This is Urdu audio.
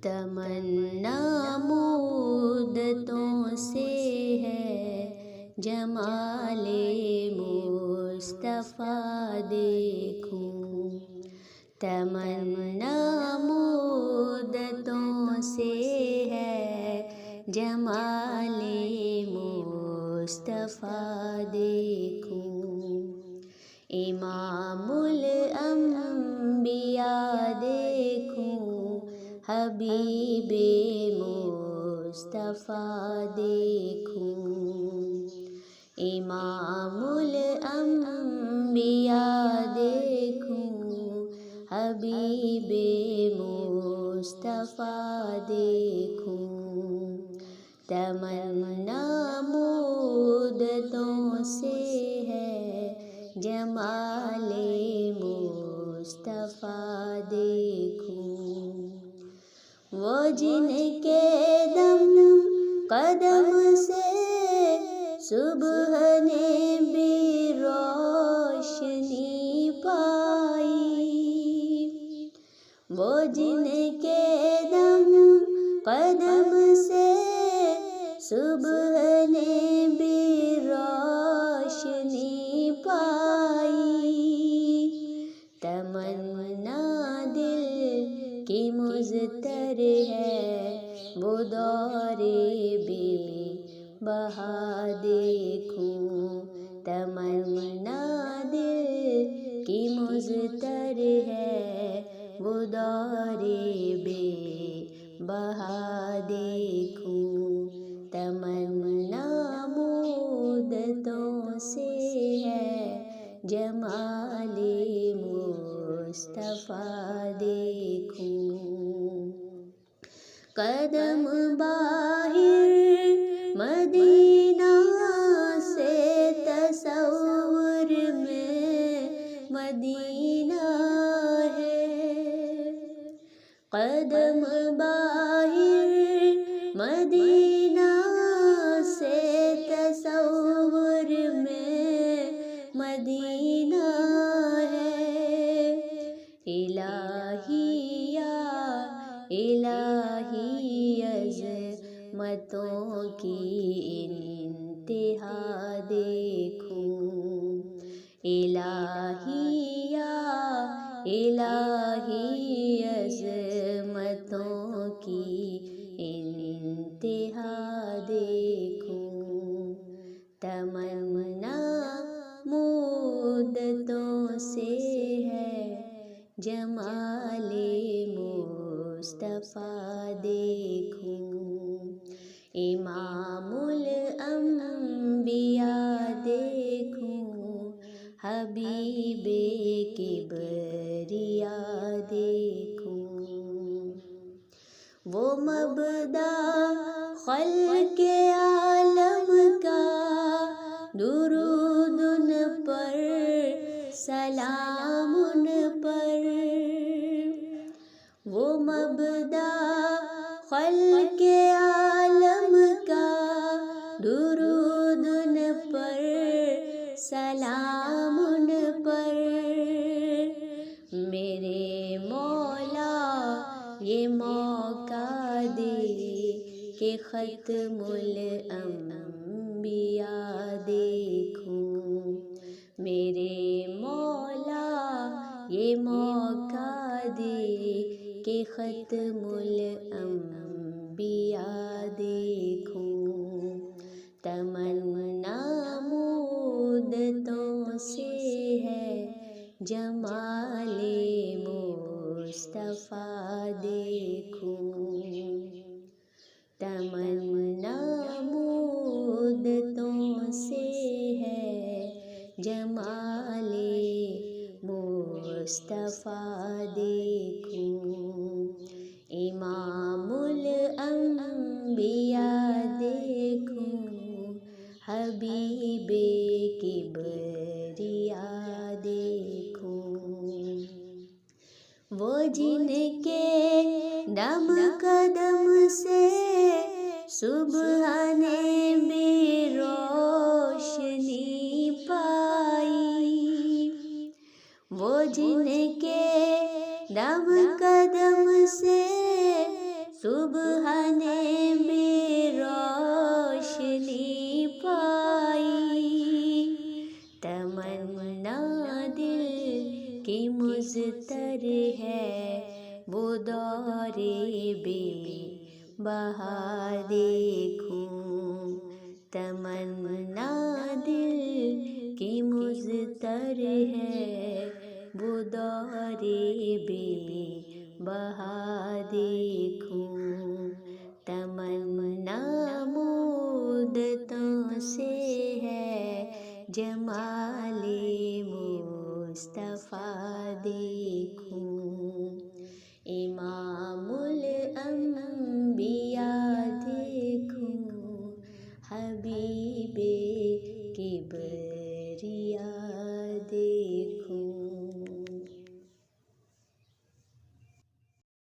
تمنا مدتوں سے ہے جمال مصطفیٰ دیکھوں، تمنا مدتوں سے ہے جمال مصطفیٰ دیکھوں، امام الانبیاء دیکھوں، حبیب مصطفیٰ دیکھوں، امام الانبیاء دیکھوں، حبیب مصطفیٰ دیکھوں، تمنا مدتوں سے ہے جمال مصطفیٰ دیکھوں، وہ جن کے دم قدم سے صبح نے بھی روشنی پائی، وہ جن کے دم قدم سے صبح نے بھی روشنی پائی، تمنا دل کی مضطر ہے وہ دور بے بہا دیکھوں، تمنا دل کی مضطر ہے وہ دور بے بہا دیکھوں، تمنا مدتوں سے ہے جمال مصطفیٰ دیکھوں، قدم باہر مدینہ سے تصور میں مدینہ ہے، قدم باہر مدینہ سے تصور میں مدینہ ہے، الہی یا الہی عظمتوں کی انتہا دیکھوں، الہی یا الہی عظمتوں کی انتہا دیکھوں، تمنا مدتوں سے ہے جمال مصطفیٰ دیکھوں، امام الانبیاء دیکھوں، حبیب کبریاء دیکھوں، وہ مبدأ خلق عالم کا درود ان پر، سلام ان پر، وہ مبدأ خلق عالم کا درود ان پر، سلام ان پر، میرے مولا یہ موقع دے کہ ختم الانبیاء دیکھوں، میرے مولا یہ موقع دے کہ ختم الانبیاء دیکھوں، تمنا مدتوں سے ہے جمال مصطفیٰ دیکھوں، تمنا مدتوں سے ہے جمال مصطفیٰ دیکھوں، امام الانبیاء دیکھوں، حبیب کبریاء دیکھوں، وہ جن کے دم قدم سے صبح نے بھی روشنی پائی، وہ جن کے دم قدم سے صبح نے بھی روشنی پائی، تمنا دل کی مضطر ہے، وہ دور بے بہار دیکھوں، تمنا دل کی مضطر ہے، وہ دور بے بہار دیکھوں۔